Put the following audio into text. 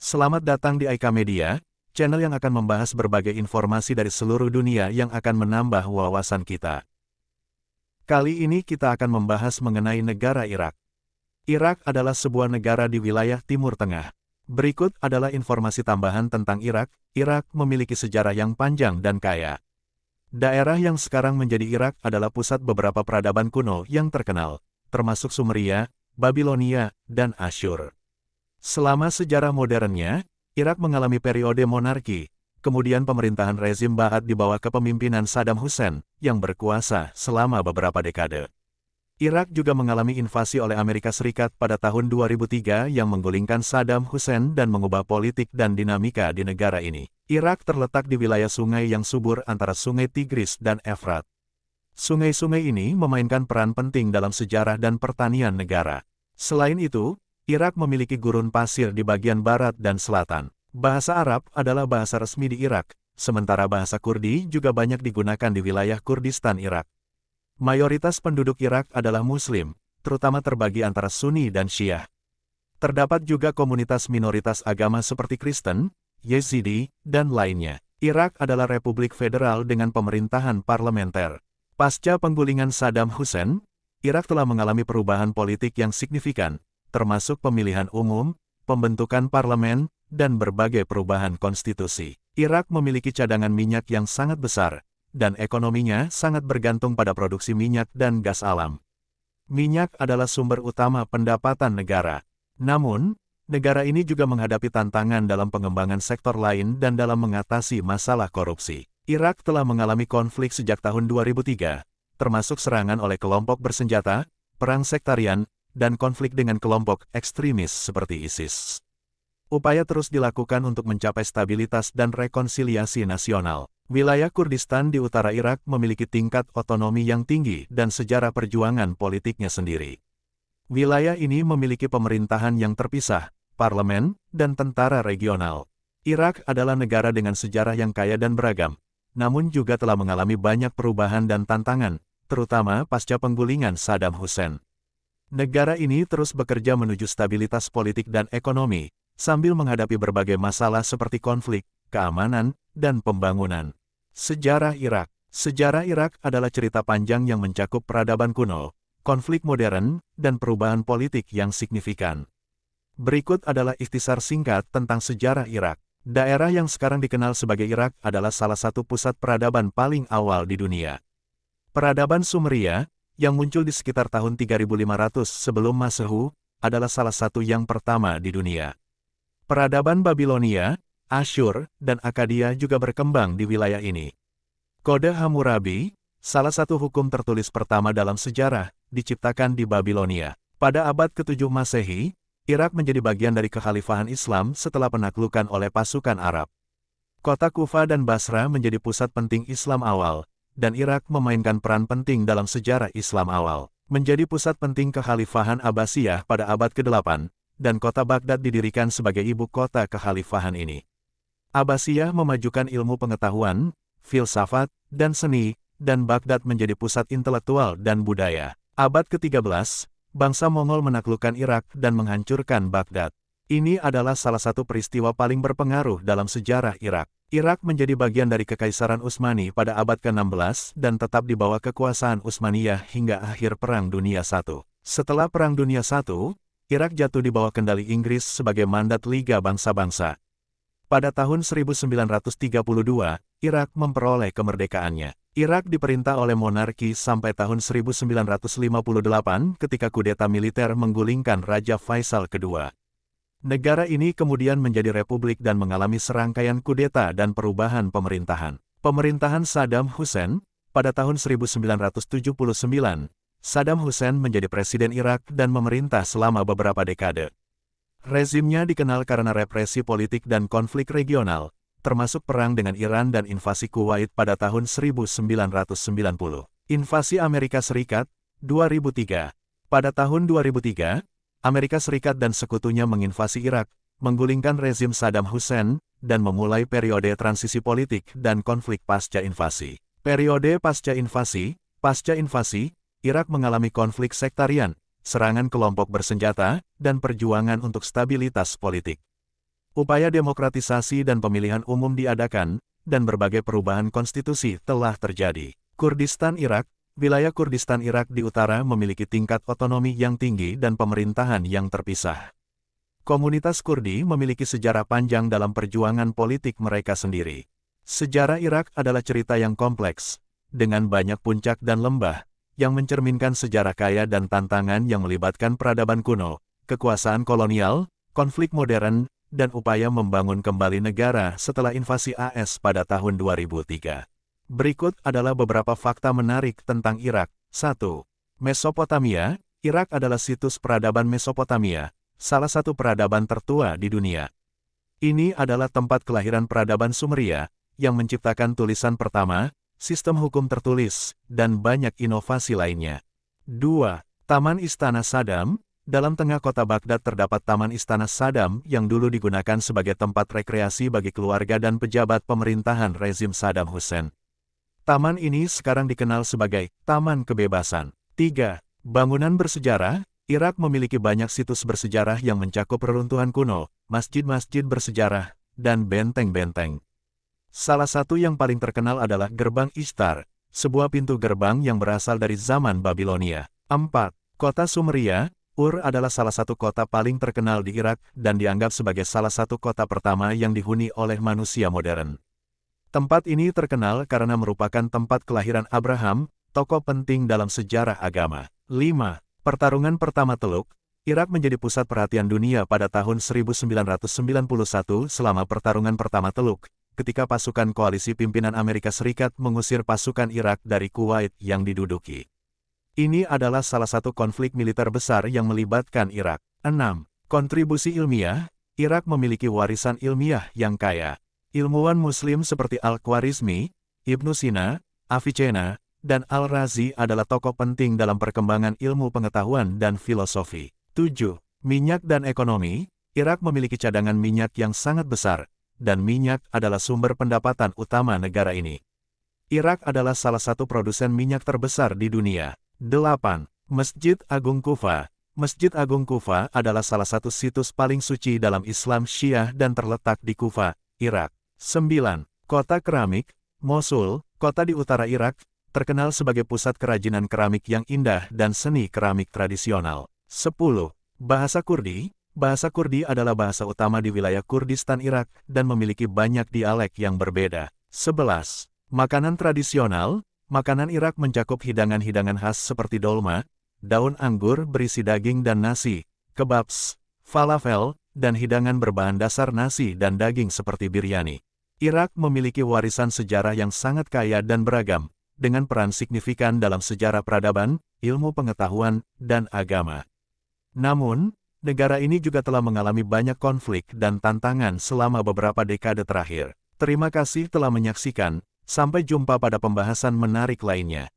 Selamat datang di Aika Media, channel yang akan membahas berbagai informasi dari seluruh dunia yang akan menambah wawasan kita. Kali ini kita akan membahas mengenai negara Irak. Irak adalah sebuah negara di wilayah Timur Tengah. Berikut adalah informasi tambahan tentang Irak. Irak memiliki sejarah yang panjang dan kaya. Daerah yang sekarang menjadi Irak adalah pusat beberapa peradaban kuno yang terkenal, termasuk Sumeria, Babilonia, dan Asyur. Selama sejarah modernnya, Irak mengalami periode monarki, kemudian pemerintahan rezim Ba'ath di bawah kepemimpinan Saddam Hussein, yang berkuasa selama beberapa dekade. Irak juga mengalami invasi oleh Amerika Serikat pada tahun 2003 yang menggulingkan Saddam Hussein dan mengubah politik dan dinamika di negara ini. Irak terletak di wilayah sungai yang subur antara Sungai Tigris dan Efrat. Sungai-sungai ini memainkan peran penting dalam sejarah dan pertanian negara. Selain itu, Irak memiliki gurun pasir di bagian barat dan selatan. Bahasa Arab adalah bahasa resmi di Irak, sementara bahasa Kurdi juga banyak digunakan di wilayah Kurdistan Irak. Mayoritas penduduk Irak adalah Muslim, terutama terbagi antara Sunni dan Syiah. Terdapat juga komunitas minoritas agama seperti Kristen, Yazidi, dan lainnya. Irak adalah republik federal dengan pemerintahan parlementer. Pasca penggulingan Saddam Hussein, Irak telah mengalami perubahan politik yang signifikan, termasuk pemilihan umum, pembentukan parlemen, dan berbagai perubahan konstitusi. Irak memiliki cadangan minyak yang sangat besar, dan ekonominya sangat bergantung pada produksi minyak dan gas alam. Minyak adalah sumber utama pendapatan negara. Namun, negara ini juga menghadapi tantangan dalam pengembangan sektor lain dan dalam mengatasi masalah korupsi. Irak telah mengalami konflik sejak tahun 2003, termasuk serangan oleh kelompok bersenjata, perang sektarian, dan konflik dengan kelompok ekstremis seperti ISIS. Upaya terus dilakukan untuk mencapai stabilitas dan rekonsiliasi nasional. Wilayah Kurdistan di utara Irak memiliki tingkat otonomi yang tinggi dan sejarah perjuangan politiknya sendiri. Wilayah ini memiliki pemerintahan yang terpisah, parlemen, dan tentara regional. Irak adalah negara dengan sejarah yang kaya dan beragam, namun juga telah mengalami banyak perubahan dan tantangan, terutama pasca penggulingan Saddam Hussein. Negara ini terus bekerja menuju stabilitas politik dan ekonomi, sambil menghadapi berbagai masalah seperti konflik, keamanan, dan pembangunan. Sejarah Irak. Sejarah Irak adalah cerita panjang yang mencakup peradaban kuno, konflik modern, dan perubahan politik yang signifikan. Berikut adalah ikhtisar singkat tentang sejarah Irak. Daerah yang sekarang dikenal sebagai Irak adalah salah satu pusat peradaban paling awal di dunia. Peradaban Sumeria, yang muncul di sekitar tahun 3500 sebelum Masehu, adalah salah satu yang pertama di dunia. Peradaban Babilonia, Asyur, dan Akkadia juga berkembang di wilayah ini. Kode Hammurabi, salah satu hukum tertulis pertama dalam sejarah, diciptakan di Babilonia. Pada abad ke-7 Masehi, Irak menjadi bagian dari kekhalifahan Islam setelah penaklukan oleh pasukan Arab. Kota Kufa dan Basra menjadi pusat penting Islam awal, dan Irak memainkan peran penting dalam sejarah Islam awal. Menjadi pusat penting kekhalifahan Abbasiyah pada abad ke-8, dan kota Baghdad didirikan sebagai ibu kota kekhalifahan ini. Abbasiyah memajukan ilmu pengetahuan, filsafat, dan seni, dan Baghdad menjadi pusat intelektual dan budaya. Abad ke-13, bangsa Mongol menaklukkan Irak dan menghancurkan Baghdad. Ini adalah salah satu peristiwa paling berpengaruh dalam sejarah Irak. Irak menjadi bagian dari Kekaisaran Utsmani pada abad ke-16 dan tetap di bawah kekuasaan Utsmaniyah hingga akhir Perang Dunia I. Setelah Perang Dunia I, Irak jatuh di bawah kendali Inggris sebagai mandat Liga Bangsa-Bangsa. Pada tahun 1932, Irak memperoleh kemerdekaannya. Irak diperintah oleh monarki sampai tahun 1958 ketika kudeta militer menggulingkan Raja Faisal II. Negara ini kemudian menjadi republik dan mengalami serangkaian kudeta dan perubahan pemerintahan. Pemerintahan Saddam Hussein, pada tahun 1979, Saddam Hussein menjadi presiden Irak dan memerintah selama beberapa dekade. Rezimnya dikenal karena represi politik dan konflik regional, termasuk perang dengan Iran dan invasi Kuwait pada tahun 1990. Invasi Amerika Serikat, 2003. Pada tahun 2003, Amerika Serikat dan sekutunya menginvasi Irak, menggulingkan rezim Saddam Hussein, dan memulai periode transisi politik dan konflik pasca invasi. Periode pasca invasi, Irak mengalami konflik sektarian, serangan kelompok bersenjata, dan perjuangan untuk stabilitas politik. Upaya demokratisasi dan pemilihan umum diadakan, dan berbagai perubahan konstitusi telah terjadi. Kurdistan Irak. Wilayah Kurdistan Irak di utara memiliki tingkat otonomi yang tinggi dan pemerintahan yang terpisah. Komunitas Kurdi memiliki sejarah panjang dalam perjuangan politik mereka sendiri. Sejarah Irak adalah cerita yang kompleks, dengan banyak puncak dan lembah, yang mencerminkan sejarah kaya dan tantangan yang melibatkan peradaban kuno, kekuasaan kolonial, konflik modern, dan upaya membangun kembali negara setelah invasi AS pada tahun 2003. Berikut adalah beberapa fakta menarik tentang Irak. 1. Mesopotamia. Irak adalah situs peradaban Mesopotamia, salah satu peradaban tertua di dunia. Ini adalah tempat kelahiran peradaban Sumeria, yang menciptakan tulisan pertama, sistem hukum tertulis, dan banyak inovasi lainnya. 2. Taman Istana Saddam. Dalam tengah kota Baghdad terdapat Taman Istana Saddam yang dulu digunakan sebagai tempat rekreasi bagi keluarga dan pejabat pemerintahan rezim Saddam Hussein. Taman ini sekarang dikenal sebagai Taman Kebebasan. 3. Bangunan bersejarah. Irak memiliki banyak situs bersejarah yang mencakup reruntuhan kuno, masjid-masjid bersejarah, dan benteng-benteng. Salah satu yang paling terkenal adalah Gerbang Ishtar, sebuah pintu gerbang yang berasal dari zaman Babilonia. 4. Kota Sumeria. Ur adalah salah satu kota paling terkenal di Irak dan dianggap sebagai salah satu kota pertama yang dihuni oleh manusia modern. Tempat ini terkenal karena merupakan tempat kelahiran Abraham, tokoh penting dalam sejarah agama. 5. Pertarungan pertama Teluk. Irak menjadi pusat perhatian dunia pada tahun 1991 selama pertarungan pertama Teluk, ketika pasukan koalisi pimpinan Amerika Serikat mengusir pasukan Irak dari Kuwait yang diduduki. Ini adalah salah satu konflik militer besar yang melibatkan Irak. 6. Kontribusi ilmiah. Irak memiliki warisan ilmiah yang kaya. Ilmuwan Muslim seperti Al-Khwarizmi, Ibnu Sina, Avicenna, dan Al-Razi adalah tokoh penting dalam perkembangan ilmu pengetahuan dan filosofi. 7. Minyak dan ekonomi. Irak memiliki cadangan minyak yang sangat besar, dan minyak adalah sumber pendapatan utama negara ini. Irak adalah salah satu produsen minyak terbesar di dunia. 8. Masjid Agung Kufa. Masjid Agung Kufa adalah salah satu situs paling suci dalam Islam Syiah dan terletak di Kufa, Irak. 9. Kota Keramik. Mosul, kota di utara Irak, terkenal sebagai pusat kerajinan keramik yang indah dan seni keramik tradisional. 10. Bahasa Kurdi. Bahasa Kurdi adalah bahasa utama di wilayah Kurdistan Irak dan memiliki banyak dialek yang berbeda. 11. Makanan tradisional. Makanan Irak mencakup hidangan-hidangan khas seperti dolma, daun anggur berisi daging dan nasi, kebabs, falafel, dan hidangan berbahan dasar nasi dan daging seperti biryani. Irak memiliki warisan sejarah yang sangat kaya dan beragam, dengan peran signifikan dalam sejarah peradaban, ilmu pengetahuan, dan agama. Namun, negara ini juga telah mengalami banyak konflik dan tantangan selama beberapa dekade terakhir. Terima kasih telah menyaksikan, sampai jumpa pada pembahasan menarik lainnya.